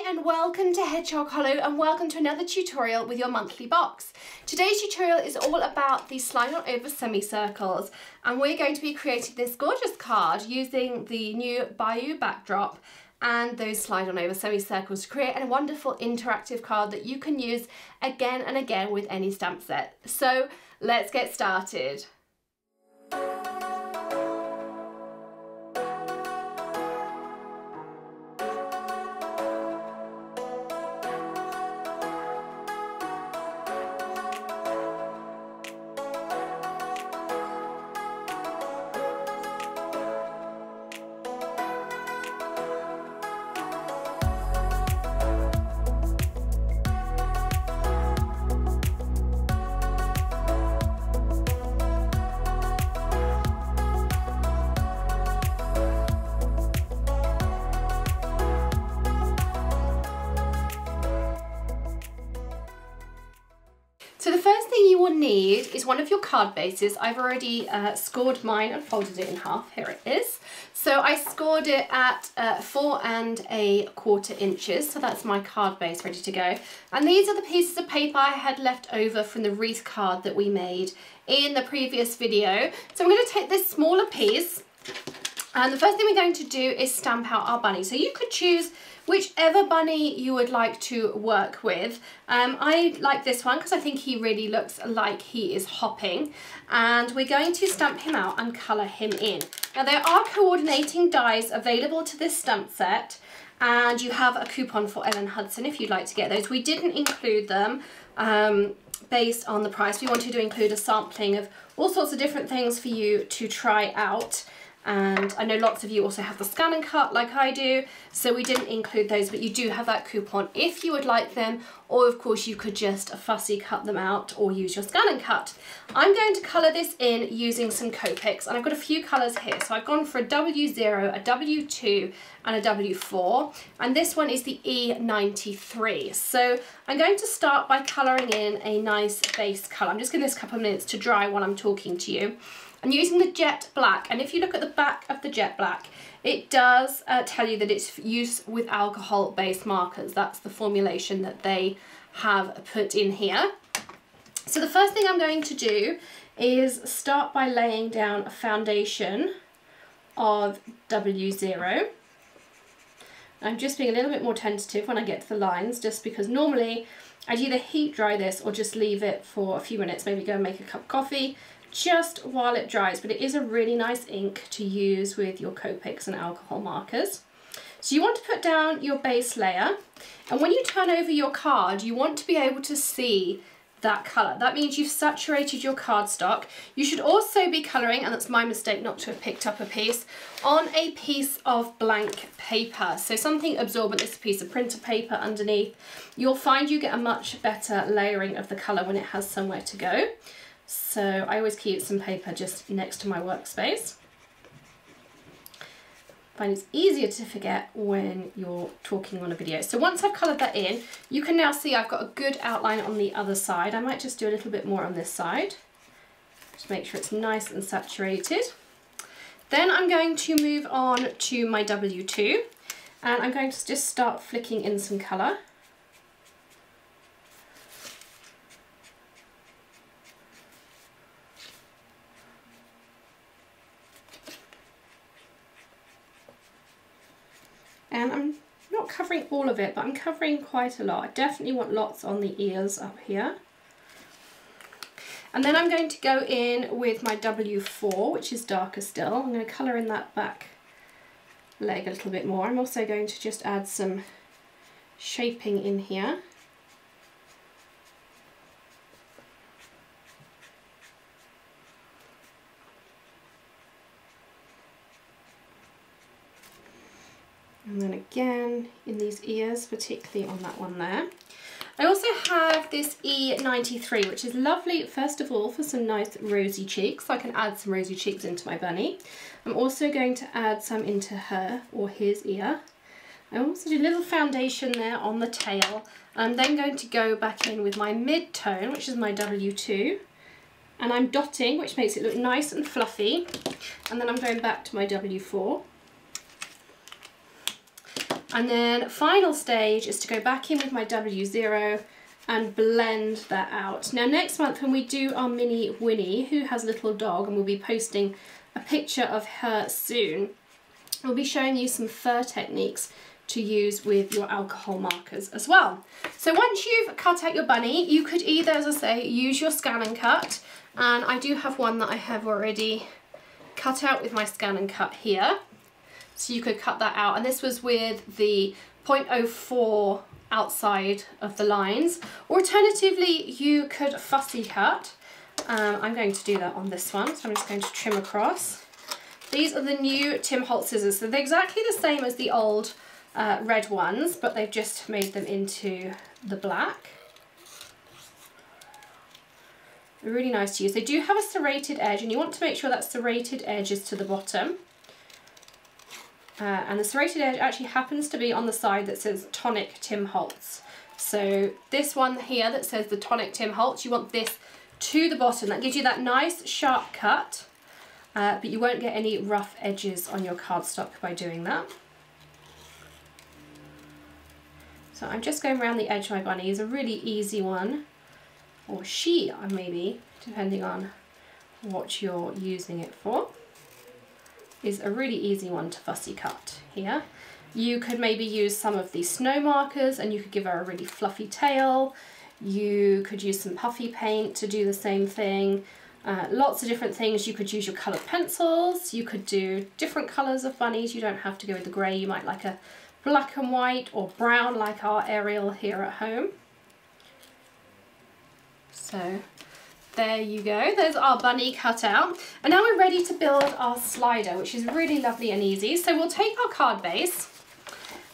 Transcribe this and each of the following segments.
and welcome to Hedgehog Hollow and welcome to another tutorial with your monthly box. Today's tutorial is all about the slide on over semicircles, and we're going to be creating this gorgeous card using the new Bayou backdrop and those slide on over semicircles to create a wonderful interactive card that you can use again and again with any stamp set. So let's get started. So the first thing you will need is one of your card bases. I've already scored mine and folded it in half. Here it is. So I scored it at 4 1/4 inches. So that's my card base ready to go. And these are the pieces of paper I had left over from the wreath card that we made in the previous video. So I'm going to take this smaller piece, and the first thing we're going to do is stamp out our bunny. So you could choose whichever bunny you would like to work with. I like this one because I think he really looks like he is hopping, and we're going to stamp him out and colour him in. Now there are coordinating dies available to this stamp set, and you have a coupon for Ellen Hudson if you'd like to get those. We didn't include them based on the price. We wanted to include a sampling of all sorts of different things for you to try out. And I know lots of you also have the scan and cut like I do, so we didn't include those, but you do have that coupon if you would like them, or of course you could just fussy cut them out or use your scan and cut. I'm going to colour this in using some Copics, and I've got a few colours here. So I've gone for a W0, a W2 and a W4, and this one is the E93. So I'm going to start by colouring in a nice base colour. I'm just giving this a couple of minutes to dry while I'm talking to you. I'm using the jet black, and if you look at the back of the jet black, it does tell you that it's used with alcohol-based markers. That's the formulation that they have put in here. So the first thing I'm going to do is start by laying down a foundation of W0. I'm just being a little bit more tentative when I get to the lines, just because normally I'd either heat dry this or just leave it for a few minutes, maybe go and make a cup of coffee just while it dries, but it is a really nice ink to use with your Copics and alcohol markers. So you want to put down your base layer, and when you turn over your card you want to be able to see that colour. That means you've saturated your cardstock. You should also be colouring, and that's my mistake not to have picked up a piece, on a piece of blank paper. So something absorbent, this piece of printer paper underneath. You'll find you get a much better layering of the colour when it has somewhere to go. So I always keep some paper just next to my workspace. I find it's easier to forget when you're talking on a video. So once I've coloured that in, you can now see I've got a good outline on the other side. I might just do a little bit more on this side. Just make sure it's nice and saturated. Then I'm going to move on to my W2, and I'm going to just start flicking in some colour. And I'm not covering all of it, but I'm covering quite a lot. I definitely want lots on the ears up here. And then I'm going to go in with my W4, which is darker still. I'm going to colour in that back leg a little bit more. I'm also going to just add some shaping in here. And then again in these ears, particularly on that one there. I also have this E93, which is lovely, first of all, for some nice rosy cheeks. So I can add some rosy cheeks into my bunny. I'm also going to add some into her or his ear. I also do a little foundation there on the tail. I'm then going to go back in with my mid-tone, which is my W2. And I'm dotting, which makes it look nice and fluffy. And then I'm going back to my W4. And then final stage is to go back in with my W0 and blend that out. Now next month when we do our mini Winnie, who has a little dog, and we'll be posting a picture of her soon, we'll be showing you some fur techniques to use with your alcohol markers as well. So once you've cut out your bunny, you could either, as I say, use your scan and cut, and I do have one that I have already cut out with my scan and cut here. So you could cut that out, and this was with the 0.04 outside of the lines. Alternatively, you could fussy cut. I'm going to do that on this one, so I'm just going to trim across. These are the new Tim Holtz scissors, so they're exactly the same as the old red ones, but they've just made them into the black. They're really nice to use. They do have a serrated edge, and you want to make sure that serrated edge is to the bottom. And the serrated edge actually happens to be on the side that says Tonic Tim Holtz. So this one here that says the Tonic Tim Holtz, you want this to the bottom. That gives you that nice sharp cut, but you won't get any rough edges on your cardstock by doing that. So I'm just going around the edge of my bunny. It's a really easy one, or she maybe, depending on what you're using it for. Is a really easy one to fussy cut here. You could maybe use some of these snow markers and you could give her a really fluffy tail. You could use some puffy paint to do the same thing. Lots of different things. You could use your coloured pencils. You could do different colours of bunnies. You don't have to go with the grey. You might like a black and white or brown like our Ariel here at home. So there you go, there's our bunny cut out. And now we're ready to build our slider, which is really lovely and easy. So we'll take our card base,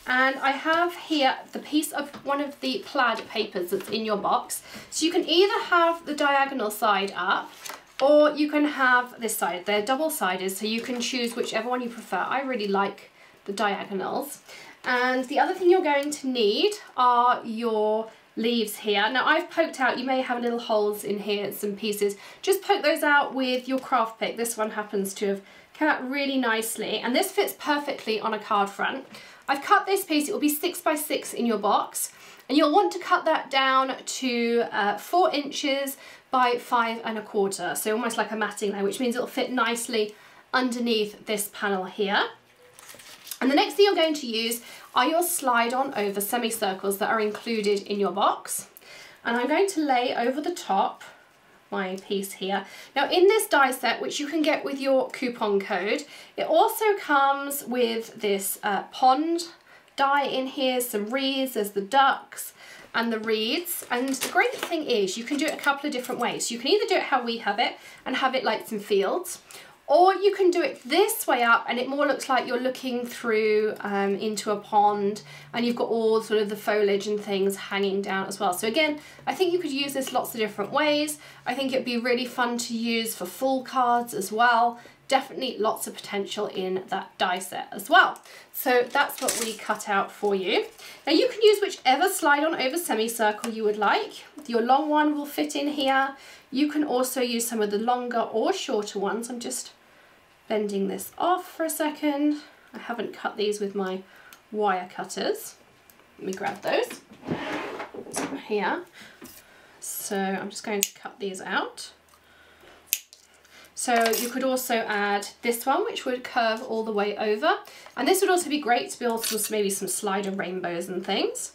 and I have here the piece of one of the plaid papers that's in your box. So you can either have the diagonal side up, or you can have this side. They're double-sided, so you can choose whichever one you prefer. I really like the diagonals. And the other thing you're going to need are your leaves here. Now I've poked out, you may have little holes in here, some pieces. Just poke those out with your craft pick. This one happens to have come out really nicely, and this fits perfectly on a card front. I've cut this piece, it will be 6 by 6 in your box, and you'll want to cut that down to 4 inches by 5 1/4, so almost like a matting layer, which means it'll fit nicely underneath this panel here. And the next thing you're going to use are your slide-on over semicircles that are included in your box. And I'm going to lay over the top my piece here. Now in this die set, which you can get with your coupon code, it also comes with this pond die in here, some reeds, there's the ducks and the reeds. And the great thing is you can do it a couple of different ways. You can either do it how we have it and have it like some fields, or you can do it this way up and it more looks like you're looking through into a pond, and you've got all sort of the foliage and things hanging down as well. So again, I think you could use this lots of different ways. I think it'd be really fun to use for full cards as well. Definitely lots of potential in that die set as well. So that's what we cut out for you. Now you can use whichever slide-on over semicircle you would like. Your long one will fit in here. You can also use some of the longer or shorter ones. I'm just bending this off for a second. I haven't cut these with my wire cutters. Let me grab those here. So I'm just going to cut these out. So you could also add this one, which would curve all the way over. And this would also be great to build some, maybe some slider rainbows and things.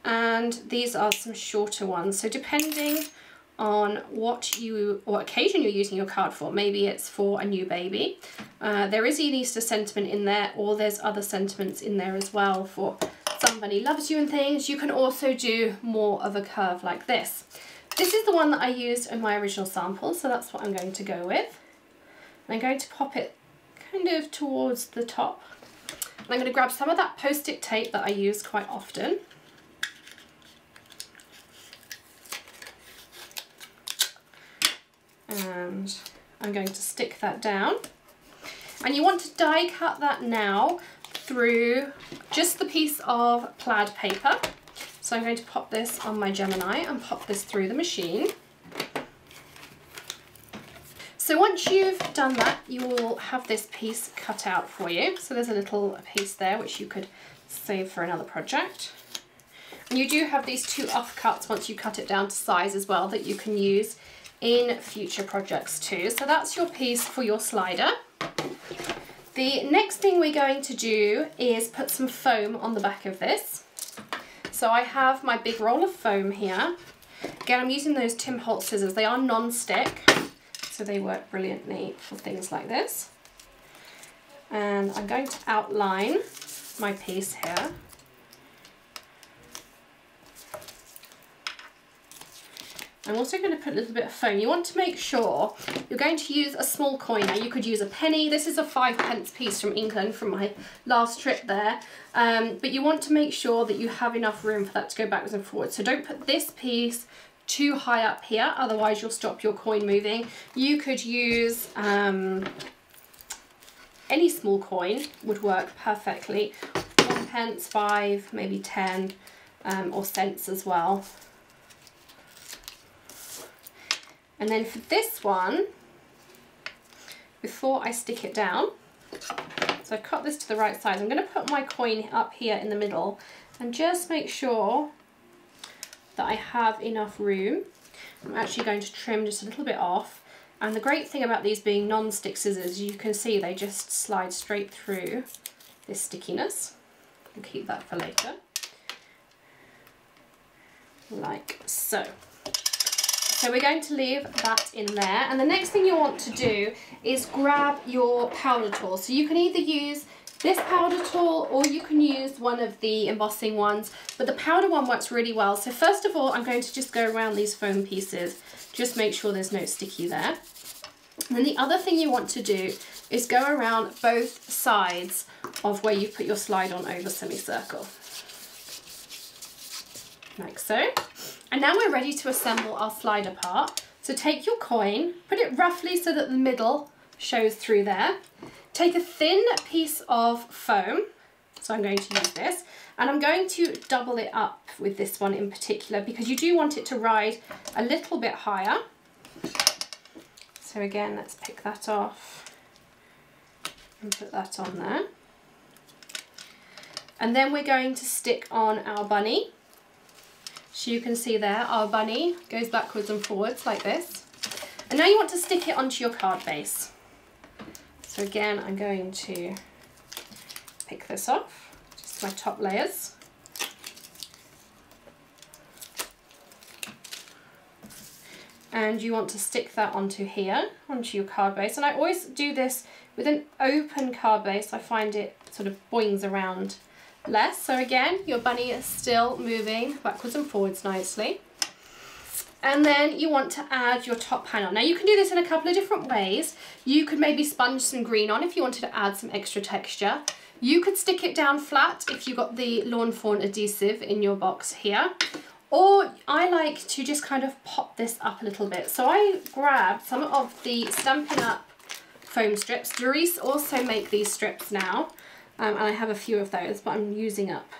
And these are some shorter ones. So depending on what occasion you're using your card for, maybe it's for a new baby. There is an Easter sentiment in there, or there's other sentiments in there as well for somebody loves you and things. You can also do more of a curve like this. This is the one that I used in my original sample, so that's what I'm going to go with. And I'm going to pop it kind of towards the top. And I'm going to grab some of that post-it tape that I use quite often. And I'm going to stick that down. And you want to die cut that now through just the piece of plaid paper. So I'm going to pop this on my Gemini and pop this through the machine. So once you've done that, you will have this piece cut out for you. So there's a little piece there which you could save for another project. And you do have these 2 offcuts once you cut it down to size as well that you can use in future projects too. So that's your piece for your slider. The next thing we're going to do is put some foam on the back of this. So I have my big roll of foam here. Again, I'm using those Tim Holtz scissors. They are non-stick, so they work brilliantly for things like this. And I'm going to outline my piece here. I'm also going to put a little bit of foam. You want to make sure you're going to use a small coin. Now you could use a penny. This is a 5p piece from England from my last trip there. But you want to make sure that you have enough room for that to go backwards and forwards. So don't put this piece too high up here, otherwise you'll stop your coin moving. You could use any small coin, would work perfectly. 1p, 5, maybe 10, or cents as well. And then for this one, before I stick it down, so I've cut this to the right size, I'm going to put my coin up here in the middle and just make sure that I have enough room. I'm actually going to trim just a little bit off. And the great thing about these being non-stick scissors, you can see they just slide straight through this stickiness. I'll keep that for later. Like so. So we're going to leave that in there. And the next thing you want to do is grab your powder tool. So you can either use this powder tool or you can use one of the embossing ones, but the powder one works really well. So first of all, I'm going to just go around these foam pieces, just make sure there's no sticky there. And then the other thing you want to do is go around both sides of where you put your slide on over semicircle. Like so. And now we're ready to assemble our slider part. So take your coin, put it roughly so that the middle shows through there. Take a thin piece of foam, so I'm going to use this, and I'm going to double it up with this one in particular because you do want it to ride a little bit higher. So again, let's pick that off and put that on there. And then we're going to stick on our bunny. So you can see there, our bunny goes backwards and forwards like this. And now you want to stick it onto your card base. So again, I'm going to pick this off, just my top layers. And you want to stick that onto here, onto your card base. And I always do this with an open card base. I find it sort of boings around less. So again, your bunny is still moving backwards and forwards nicely. And then you want to add your top panel. Now you can do this in a couple of different ways. You could maybe sponge some green on if you wanted to add some extra texture. You could stick it down flat if you got the Lawn Fawn adhesive in your box here. Or I like to just kind of pop this up a little bit. So I grabbed some of the Stampin' Up foam strips. Doris also make these strips now. And I have a few of those, but I'm using up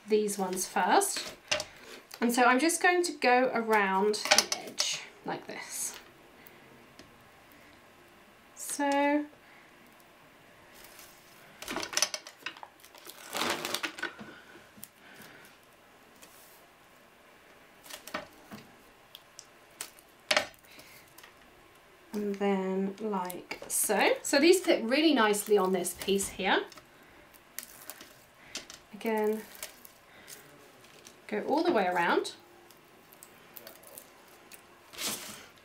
these ones first. And so I'm just going to go around the edge like this. So and then like so. So these fit really nicely on this piece here. Again, go all the way around.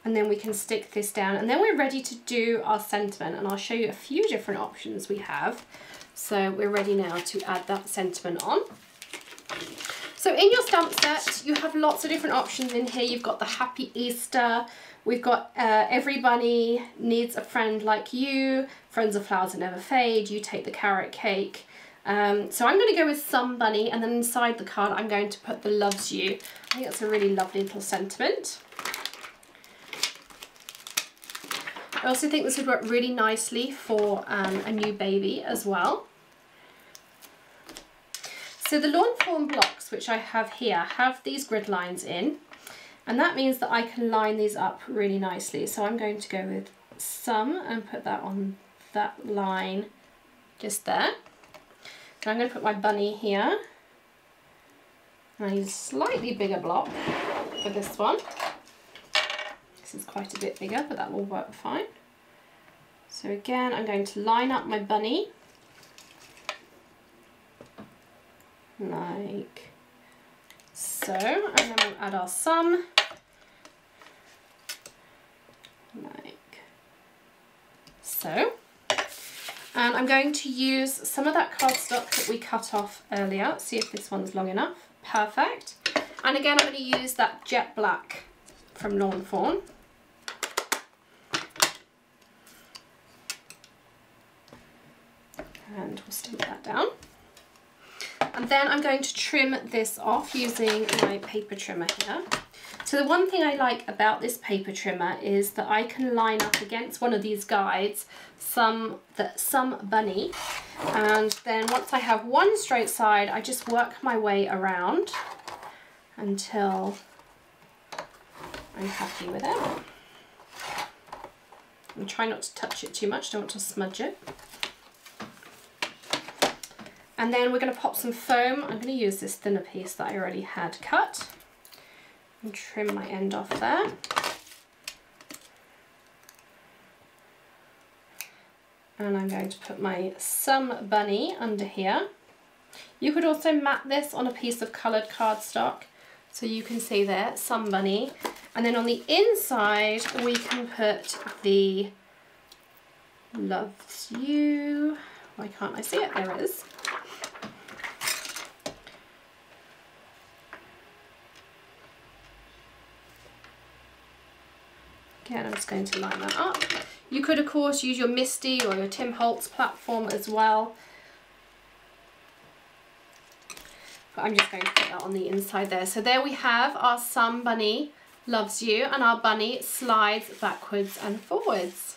And then we can stick this down. And then we're ready to do our sentiment. And I'll show you a few different options we have. So we're ready now to add that sentiment on. So in your stamp set, you have lots of different options in here. You've got the Happy Easter. We've got Every Bunny Needs a Friend Like You. Friends of Flowers That Never Fade. You Take the Carrot Cake. So I'm going to go with Some Bunny, and then inside the card I'm going to put the Loves You. I think that's a really lovely little sentiment. I also think this would work really nicely for a new baby as well. So the Lawn Fawn blocks, which I have here, have these grid lines in, and that means that I can line these up really nicely. So I'm going to go with Some and put that on that line just there. And I'm going to put my bunny here. And I use a slightly bigger block for this one. This is quite a bit bigger, but that will work fine. So again, I'm going to line up my bunny. Like so. And then we'll add our sum. Like so. And I'm going to use some of that cardstock that we cut off earlier. See if this one's long enough. Perfect. And again, I'm going to use that jet black from Lawn Fawn. And we'll stamp that down. And then I'm going to trim this off using my paper trimmer here. So the one thing I like about this paper trimmer is that I can line up against one of these guides some bunny, and then once I have one straight side, I just work my way around until I'm happy with it. And try not to touch it too much, don't want to smudge it. And then we're going to pop some foam. I'm going to use this thinner piece that I already had cut and trim my end off there. And I'm going to put my Some Bunny under here. You could also mat this on a piece of coloured cardstock, so you can see there, Some Bunny. And then on the inside, we can put the Loves You. Why can't I see it? There it is. Again, I'm just going to line that up. You could, of course, use your Misty or your Tim Holtz platform as well. But I'm just going to put that on the inside there. So there we have our Some Bunny Loves You, and our bunny slides backwards and forwards.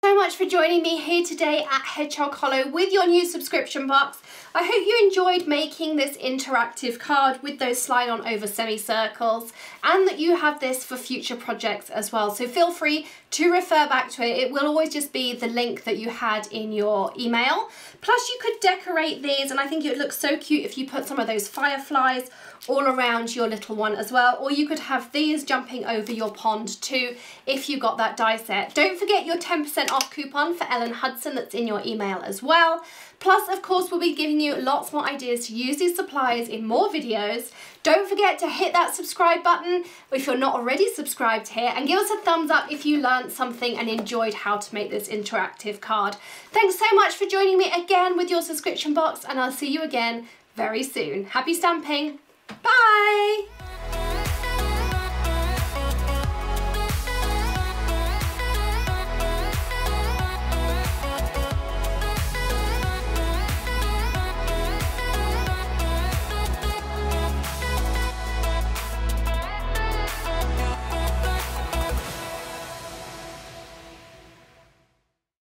So much for joining me here today at Hedgehog Hollow with your new subscription box. I hope you enjoyed making this interactive card with those slide on over semicircles, and that you have this for future projects as well. So feel free to refer back to it. It will always just be the link that you had in your email. Plus you could decorate these, and I think it would look so cute if you put some of those fireflies all around your little one as well, or you could have these jumping over your pond too if you got that die set. Don't forget your 10% off coupon for Ellen Hudson that's in your email as well. Plus, of course, we'll be giving you lots more ideas to use these supplies in more videos. Don't forget to hit that subscribe button if you're not already subscribed here, and give us a thumbs up if you learned something and enjoyed how to make this interactive card. Thanks so much for joining me again with your subscription box, and I'll see you again very soon. Happy stamping! Bye!